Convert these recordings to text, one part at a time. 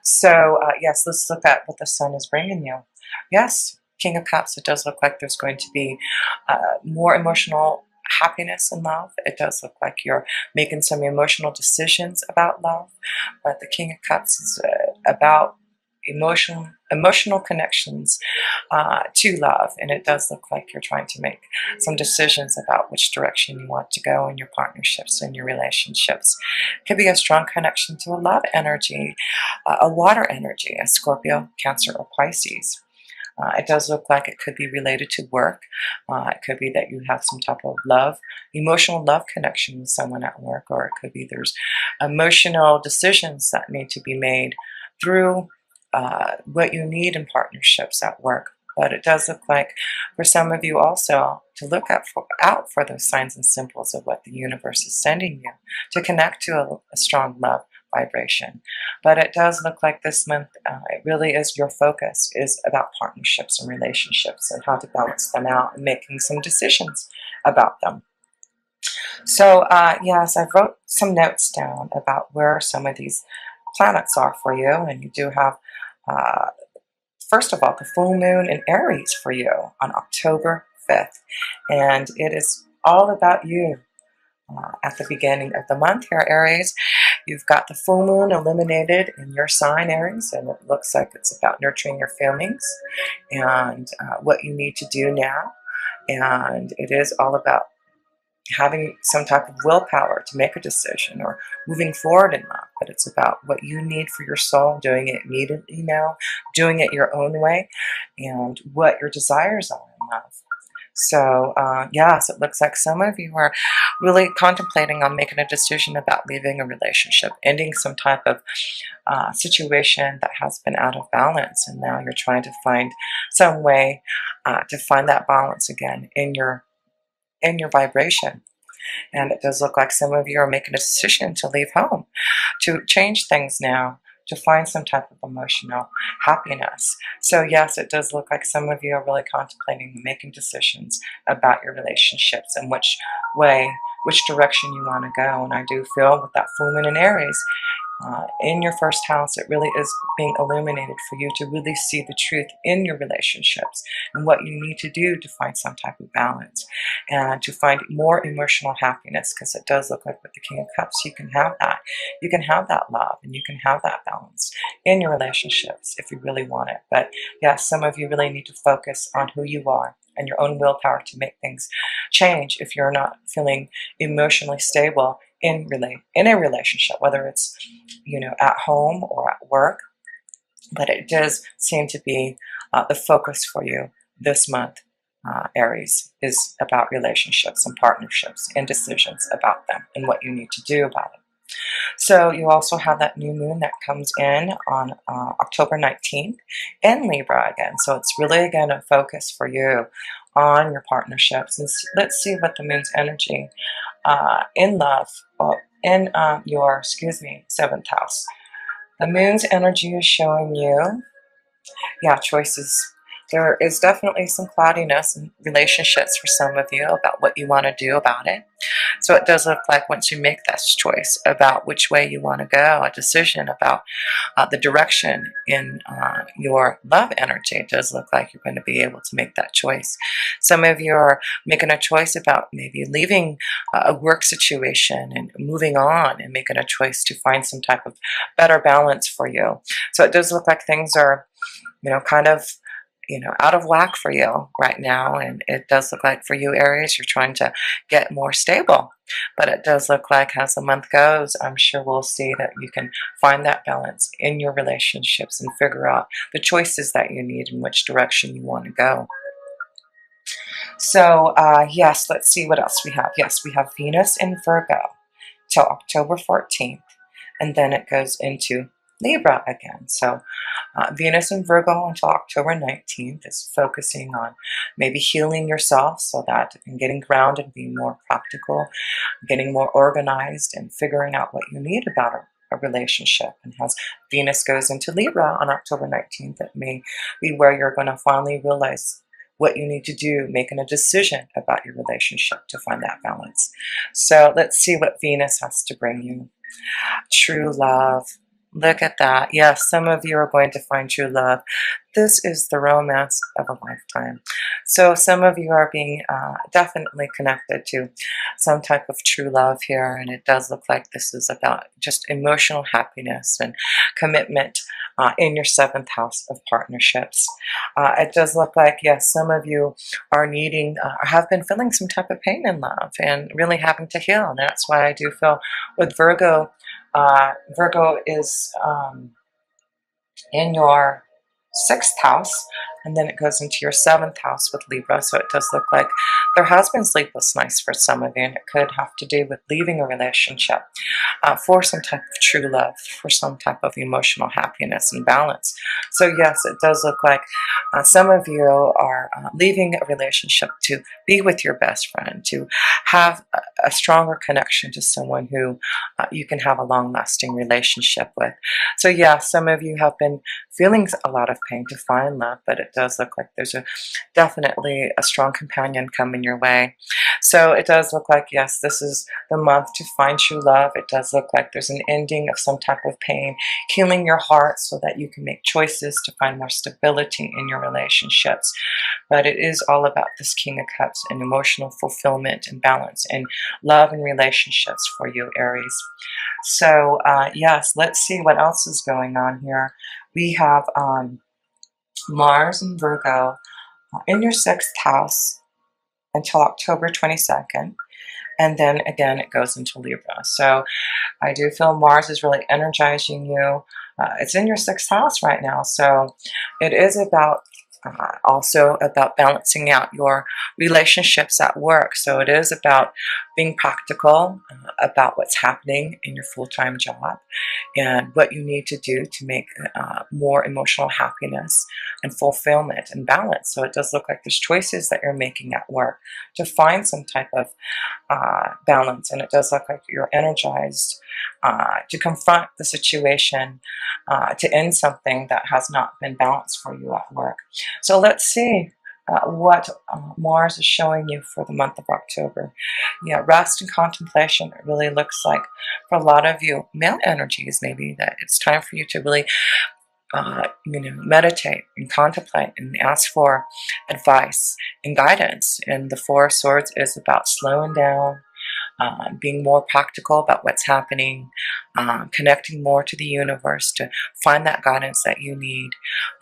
So, yes, let's look at what the sun is bringing you. Yes, King of Cups, it does look like there's going to be more emotional happiness and love. It does look like you're making some emotional decisions about love, but the King of Cups is about emotional connections to love, and it does look like you're trying to make some decisions about which direction you want to go in your partnerships and your relationships. It could be a strong connection to a love energy, a water energy, a Scorpio, Cancer, or Pisces. It does look like it could be related to work. It could be that you have some type of love, emotional love connection with someone at work, or it could be there's emotional decisions that need to be made through what you need in partnerships at work. But it does look like for some of you also to look out for those signs and symbols of what the universe is sending you to connect to a strong love vibration. But it does look like this month, it really is your focus is about partnerships and relationships and how to balance them out and making some decisions about them. So, yes, I wrote some notes down about where some of these planets are for you, and you do have, uh, first of all, the full moon in Aries for you on October 5th, and it is all about you. At the beginning of the month here, Aries, you've got the full moon illuminated in your sign, Aries, and it looks like it's about nurturing your feelings and what you need to do now. And it is all about having some type of willpower to make a decision or moving forward in life. But it's about what you need for your soul, doing it immediately now, doing it your own way, and what your desires are in life. So, yes, it looks like some of you are really contemplating on making a decision about leaving a relationship, ending some type of situation that has been out of balance, and now you're trying to find some way to find that balance again in your vibration. And it does look like some of you are making a decision to leave home, to change things now, to find some type of emotional happiness. So, yes, it does look like some of you are really contemplating making decisions about your relationships and which direction you want to go. And I do feel with that full moon in Aries, in your first house, it really is being illuminated for you to really see the truth in your relationships and what you need to do to find some type of balance and to find more emotional happiness, because it does look like with the King of Cups, you can have that. You can have that love and you can have that balance in your relationships if you really want it. But yes, some of you really need to focus on who you are and your own willpower to make things change if you're not feeling emotionally stable in a relationship, whether it's at home or at work. But it does seem to be the focus for you this month, Aries, is about relationships and partnerships and decisions about them and what you need to do about it. So you also have that new moon that comes in on October 19th in Libra again. So it's really again a focus for you on your partnerships. And let's see what the moon's energy in love, well, in your, seventh house. The moon's energy is showing you, choices. There is definitely some cloudiness in relationships for some of you about what you want to do about it. So it does look like once you make this choice about which way you want to go, a decision about the direction in your love energy, it does look like you're going to be able to make that choice. Some of you are making a choice about maybe leaving a work situation and moving on and making a choice to find some type of better balance for you. So it does look like things are, kind of out of whack for you right now. And it does look like for you, Aries, you're trying to get more stable. But it does look like as the month goes, I'm sure we'll see that you can find that balance in your relationships and figure out the choices that you need and which direction you want to go. So, yes, let's see what else we have. Yes, we have Venus in Virgo till October 14th, and then it goes into Libra again. So Venus in Virgo until October 19th is focusing on maybe healing yourself so that and getting grounded, being more practical, getting more organized, and figuring out what you need about a relationship. And as Venus goes into Libra on October 19th, it may be where you're going to finally realize what you need to do, making a decision about your relationship to find that balance. So let's see what Venus has to bring you. True love, Look at that. Yes, some of you are going to find true love. This is the romance of a lifetime. So some of you are being definitely connected to some type of true love here, and it does look like this is about just emotional happiness and commitment in your seventh house of partnerships. It does look like, yes, some of you are needing, have been feeling some type of pain in love and really having to heal. And that's why I do feel with Virgo, Virgo is in your sixth house, and then it goes into your seventh house with Libra. So it does look like there has been sleepless nights for some of you, and it could have to do with leaving a relationship for some type of true love, for some type of emotional happiness and balance. So yes, it does look like some of you are leaving a relationship to be with your best friend, to have a stronger connection to someone who you can have a long-lasting relationship with. So yeah, some of you have been feeling a lot of pain to find love, but it does look like there's definitely a strong companion coming your way. So it does look like, yes, this is the month to find true love. It does look like there's an ending of some type of pain, healing your heart so that you can make choices to find more stability in your relationships. But it is all about this King of Cups and emotional fulfillment and balance and love and relationships for you, Aries. So yes, let's see what else is going on here. We have Mars and Virgo in your sixth house until October 22nd. And then again, it goes into Libra. So I do feel Mars is really energizing you. It's in your sixth house right now. So it is about also about balancing out your relationships at work. So it is about being practical about what's happening in your full-time job and what you need to do to make more emotional happiness and fulfillment and balance. So it does look like there's choices that you're making at work to find some type of balance, and it does look like you're energized to confront the situation, to end something that has not been balanced for you at work. So let's see what Mars is showing you for the month of October. Yeah, rest and contemplation. It really looks like for a lot of you, male energies, maybe that it's time for you to really meditate and contemplate and ask for advice and guidance. And the Four of Swords is about slowing down, being more practical about what's happening, connecting more to the universe to find that guidance that you need,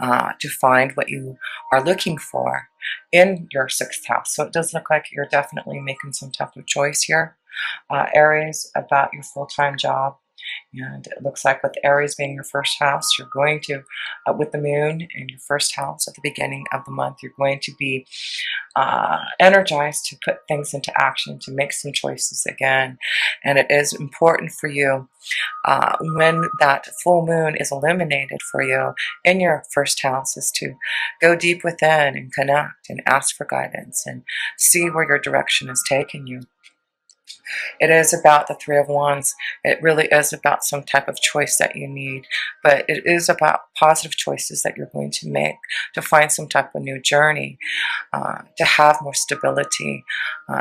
to find what you are looking for in your sixth house. So it does look like you're definitely making some type of choice here, Aries, about your full-time job. And it looks like with Aries being your first house, you're going to, with the moon in your first house at the beginning of the month, you're going to be energized to put things into action, to make some choices again. And it is important for you when that full moon is illuminated for you in your first house is to go deep within and connect and ask for guidance and see where your direction is taking you. It is about the Three of Wands. It really is about some type of choice that you need, but it is about positive choices that you're going to make to find some type of new journey, to have more stability.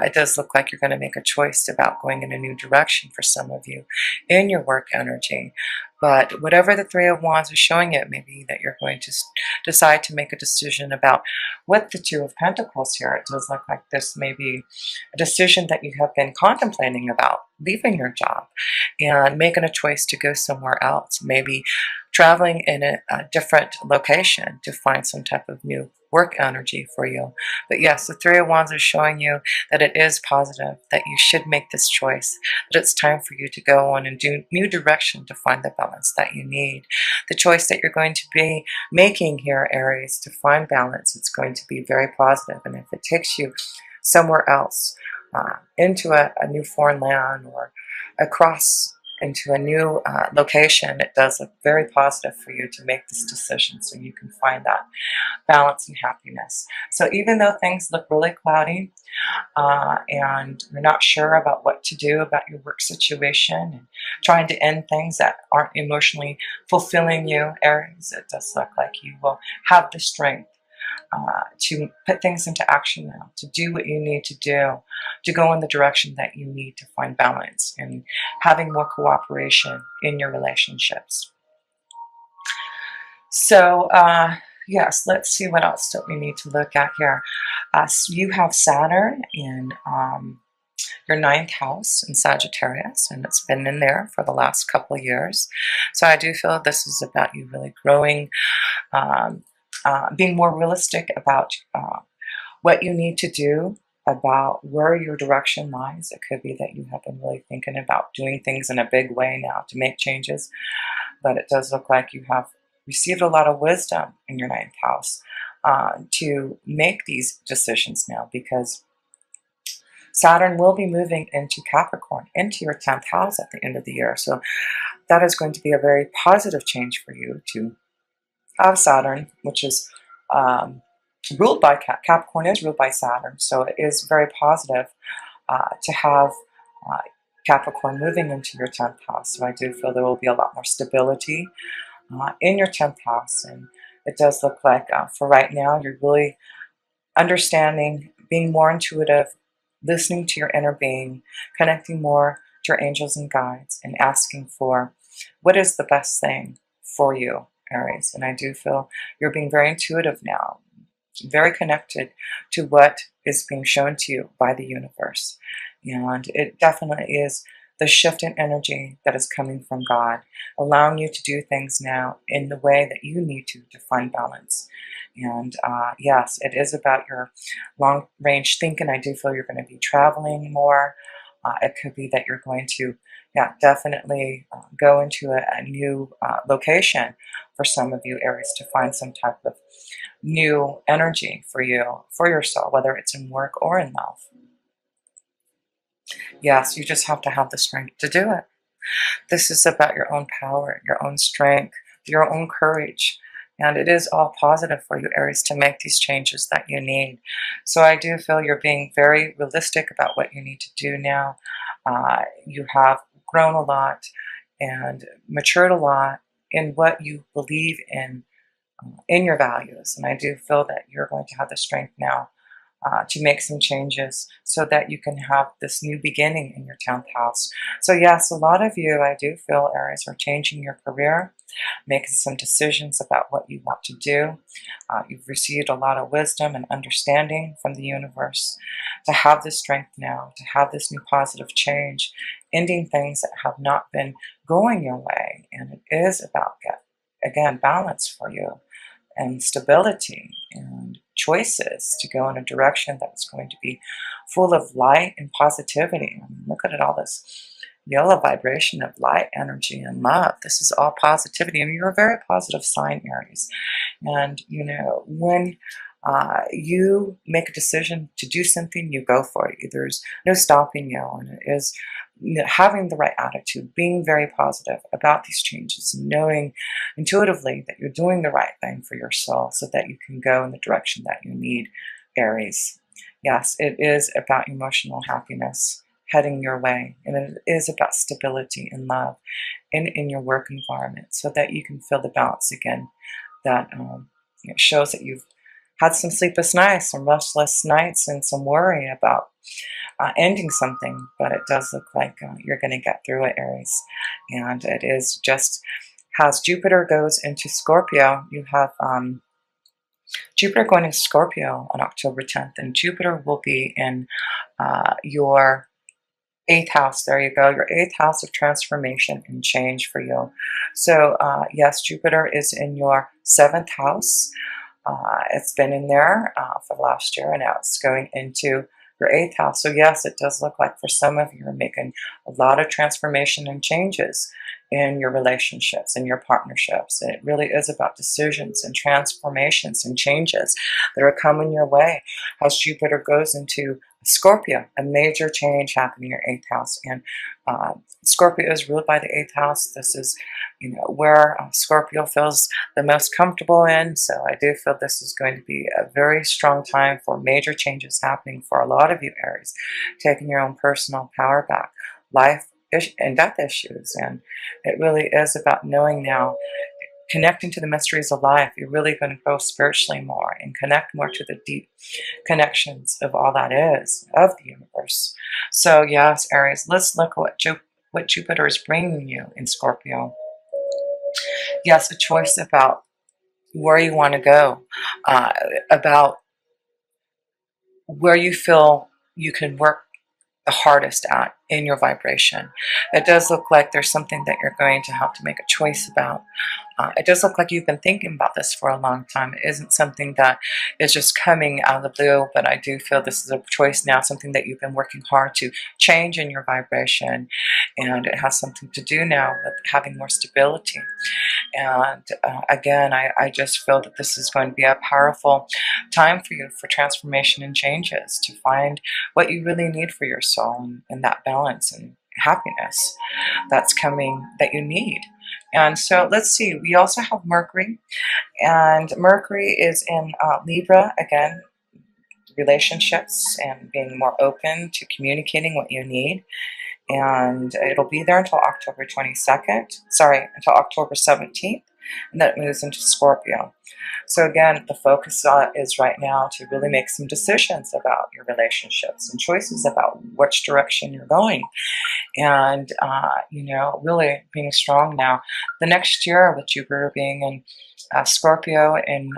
It does look like you're going to make a choice about going in a new direction for some of you in your work energy. But whatever the Three of Wands is showing it, maybe that you're going to decide to make a decision about with the Two of Pentacles here. It does look like this may be a decision that you have been contemplating about leaving your job and making a choice to go somewhere else, maybe traveling in a different location to find some type of new work energy for you. But yes, the Three of Wands is showing you that it is positive, that you should make this choice, that it's time for you to go on and do new direction to find the balance that you need. The choice that you're going to be making here, Aries, to find balance, it's going to be very positive. And if it takes you somewhere else, into a new foreign land or across into a new location, it does look very positive for you to make this decision so you can find that balance and happiness. So even though things look really cloudy and you're not sure about what to do about your work situation and trying to end things that aren't emotionally fulfilling you, Aries, it does look like you will have the strength to put things into action now, to do what you need to do, to go in the direction that you need to find balance and having more cooperation in your relationships. So, yes, let's see what else that we need to look at here. So you have Saturn in your ninth house in Sagittarius, and it's been in there for the last couple of years. So I do feel this is about you really growing, um, being more realistic about what you need to do, about where your direction lies. It could be that you have been really thinking about doing things in a big way now to make changes, but it does look like you have received a lot of wisdom in your ninth house to make these decisions now, because Saturn will be moving into Capricorn, into your 10th house at the end of the year. So that is going to be a very positive change for you to have Saturn, which is ruled by Capricorn is ruled by Saturn. So it is very positive to have uh, Capricorn moving into your 10th house. So I do feel there will be a lot more stability in your 10th house. And it does look like for right now, you're really understanding, being more intuitive, listening to your inner being, connecting more to your angels and guides, and asking for what is the best thing for you, Aries. And I do feel you're being very intuitive now, very connected to what is being shown to you by the universe. And it definitely is the shift in energy that is coming from God, allowing you to do things now in the way that you need to find balance. And yes, it is about your long range thinking. I do feel you're going to be traveling more. It could be that you're going to, yeah, definitely go into a new location for some of you, Aries, to find some type of new energy for you, for your soul, whether it's in work or in love. Yes, you just have to have the strength to do it. This is about your own power, your own strength, your own courage. And it is all positive for you, Aries, to make these changes that you need. So I do feel you're being very realistic about what you need to do now. You have grown a lot and matured a lot in what you believe in your values. And I do feel that you're going to have the strength now to make some changes so that you can have this new beginning in your 10th house. So yes, a lot of you, I do feel, Aries, are changing your career, making some decisions about what you want to do. You've received a lot of wisdom and understanding from the universe to have this strength now, to have this new positive change, ending things that have not been going your way. And it is about, again, balance for you and stability and choices to go in a direction that's going to be full of light and positivity. I mean, look at it, all this yellow vibration of light, energy, and love. This is all positivity, and you're a very positive sign, Aries. And you know, when you make a decision to do something, you go for it. There's no stopping you, and it is, you know, having the right attitude, being very positive about these changes, and knowing intuitively that you're doing the right thing for your soul so that you can go in the direction that you need, Aries. Yes, it is about emotional happiness heading your way, and it is about stability and love in your work environment so that you can feel the balance again that shows that you've had some sleepless nights, some restless nights, and some worry about ending something, but it does look like you're going to get through it, Aries. And it is just as Jupiter goes into Scorpio, you have Jupiter going into Scorpio on October 10th, and Jupiter will be in your 8th house. There you go, your 8th house of transformation and change for you. So yes, Jupiter is in your 7th house. It's been in there for the last year, and now it's going into your 8th house. So yes, it does look like for some of you are making a lot of transformation and changes in your relationships and your partnerships. And it really is about decisions and transformations and changes that are coming your way as Jupiter goes into Scorpio, a major change happening in your 8th house. And Scorpio is ruled by the 8th house. This is, you know, where Scorpio feels the most comfortable in. So I do feel this is going to be a very strong time for major changes happening for a lot of you, Aries, taking your own personal power back, life and death issues. And it really is about knowing now, connecting to the mysteries of life. You're really going to grow spiritually more and connect more to the deep connections of all that is, of the universe. So yes, Aries, let's look at what Jupiter is bringing you in Scorpio. Yes, a choice about where you want to go, uh, about where you feel you can work the hardest at in your vibration. It does look like there's something that you're going to have to make a choice about. It does look like you've been thinking about this for a long time. It isn't something that is just coming out of the blue, but I do feel this is a choice now, something that you've been working hard to change in your vibration, and it has something to do now with having more stability. And again, I just feel that this is going to be a powerful time for you for transformation and changes to find what you really need for your soul, and that balance and happiness that's coming that you need. And so let's see, we also have Mercury, and Mercury is in Libra again, relationships and being more open to communicating what you need. And it'll be there until October 22nd, sorry, until October 17th, and then it moves into Scorpio. So again, the focus is right now to really make some decisions about your relationships and choices about which direction you're going, and really being strong now. The next year, with Jupiter being in Scorpio in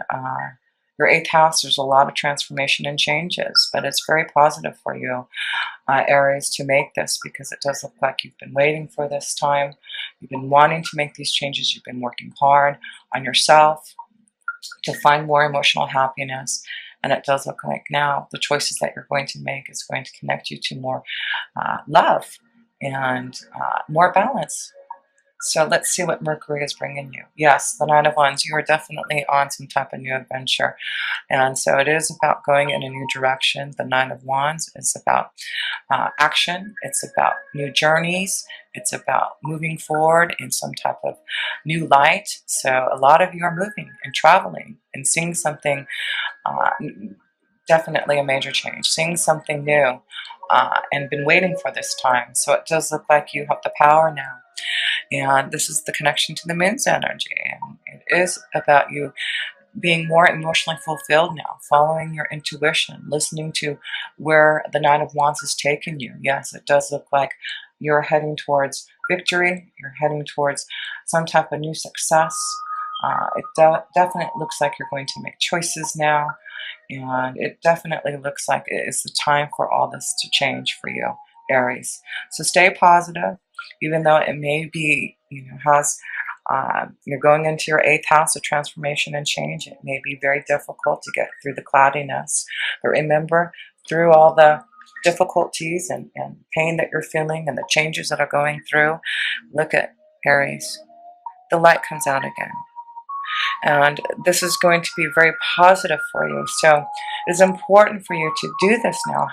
your eighth house, there's a lot of transformation and changes, but it's very positive for you, Aries, to make this, because it does look like you've been waiting for this time. You've been wanting to make these changes. You've been working hard on yourself to find more emotional happiness. And it does look like now the choices that you're going to make is going to connect you to more love and more balance. So let's see what Mercury is bringing you. Yes, the Nine of Wands, you are definitely on some type of new adventure. And so it is about going in a new direction. The Nine of Wands is about action. It's about new journeys. It's about moving forward in some type of new light. So a lot of you are moving and traveling and seeing something, uh, definitely a major change, seeing something new, and been waiting for this time. So it does look like you have the power now. And this is the connection to the moon's energy. And it is about you being more emotionally fulfilled now, following your intuition, listening to where the Nine of Wands has taken you. Yes, it does look like you're heading towards victory. You're heading towards some type of new success. It definitely looks like you're going to make choices now. And it definitely looks like it is the time for all this to change for you, Aries. So stay positive, even though it may be, you're going into your eighth house of transformation and change. It may be very difficult to get through the cloudiness. But remember, through all the difficulties and pain that you're feeling and the changes that are going through, look at Aries. The light comes out again. And this is going to be very positive for you. So it is important for you to do this now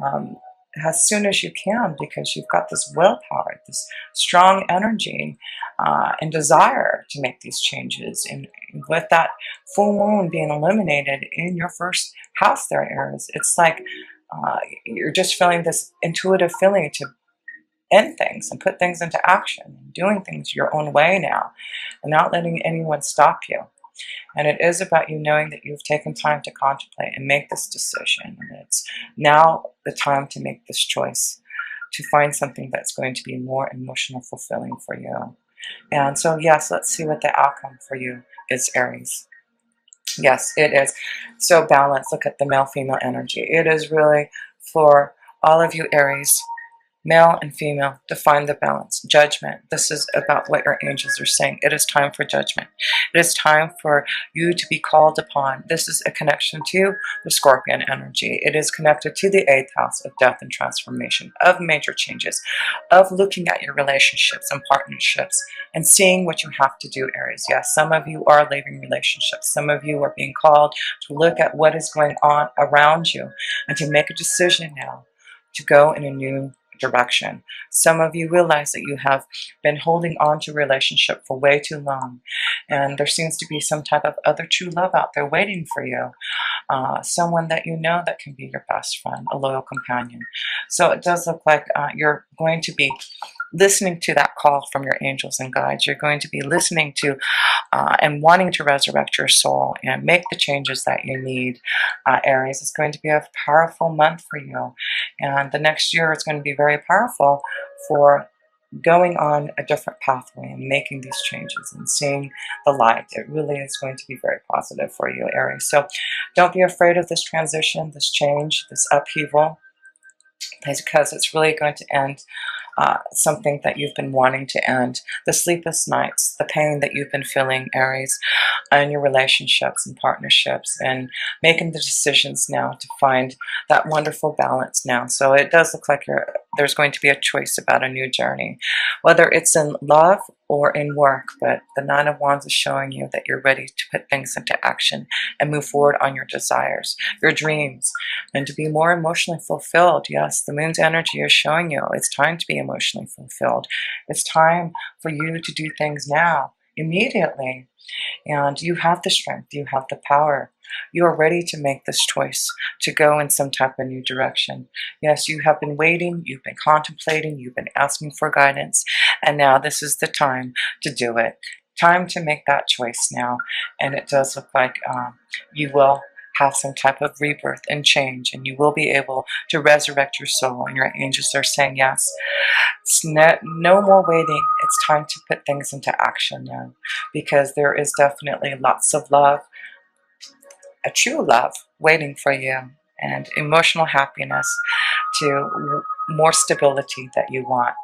um, as soon as you can, because you've got this willpower, this strong energy, and desire to make these changes. And with that full moon being illuminated in your first house there, Aries, it's like you're just feeling this intuitive feeling to end things and put things into action, doing things your own way now, and not letting anyone stop you. And it is about you knowing that you've taken time to contemplate and make this decision. And it's now the time to make this choice, to find something that's going to be more emotional fulfilling for you. And so, yes, let's see what the outcome for you is, Aries. Yes, it is. So balanced. Look at the male-female energy. It is really for all of you, Aries, male and female, to find the balance. Judgment. This is about what your angels are saying. It is time for judgment. It is time for you to be called upon. This is a connection to the Scorpion energy. It is connected to the eighth house of death and transformation, of major changes, of looking at your relationships and partnerships and seeing what you have to do, Aries. Yes, some of you are leaving relationships. Some of you are being called to look at what is going on around you and to make a decision now to go in a new direction. Some of you realize that you have been holding on to a relationship for way too long, and there seems to be some type of other true love out there waiting for you, someone that you know that can be your best friend, a loyal companion. So it does look like you're going to be listening to that call from your angels and guides. You're going to be listening to and wanting to resurrect your soul and make the changes that you need, Aries. It's going to be a powerful month for you. And the next year is going to be very powerful for going on a different pathway and making these changes and seeing the light. It really is going to be very positive for you, Aries. So don't be afraid of this transition, this change, this upheaval, because it's really going to end something that you've been wanting to end. The sleepless nights, the pain that you've been feeling, Aries, in your relationships and partnerships, and making the decisions now to find that wonderful balance now. So it does look like there's going to be a choice about a new journey, whether it's in love or in work. But the Nine of Wands is showing you that you're ready to put things into action and move forward on your desires, your dreams, and to be more emotionally fulfilled. Yes, the moon's energy is showing you it's time to be emotionally fulfilled. It's time for you to do things now, immediately. And you have the strength, you have the power. You are ready to make this choice to go in some type of new direction. Yes, you have been waiting, you've been contemplating, you've been asking for guidance, and now this is the time to do it. Time to make that choice now. And it does look like you will have some type of rebirth and change, and you will be able to resurrect your soul. And your angels are saying, yes, it's no more waiting. It's time to put things into action now, because there is definitely lots of love, a true love waiting for you, and emotional happiness to more stability that you want.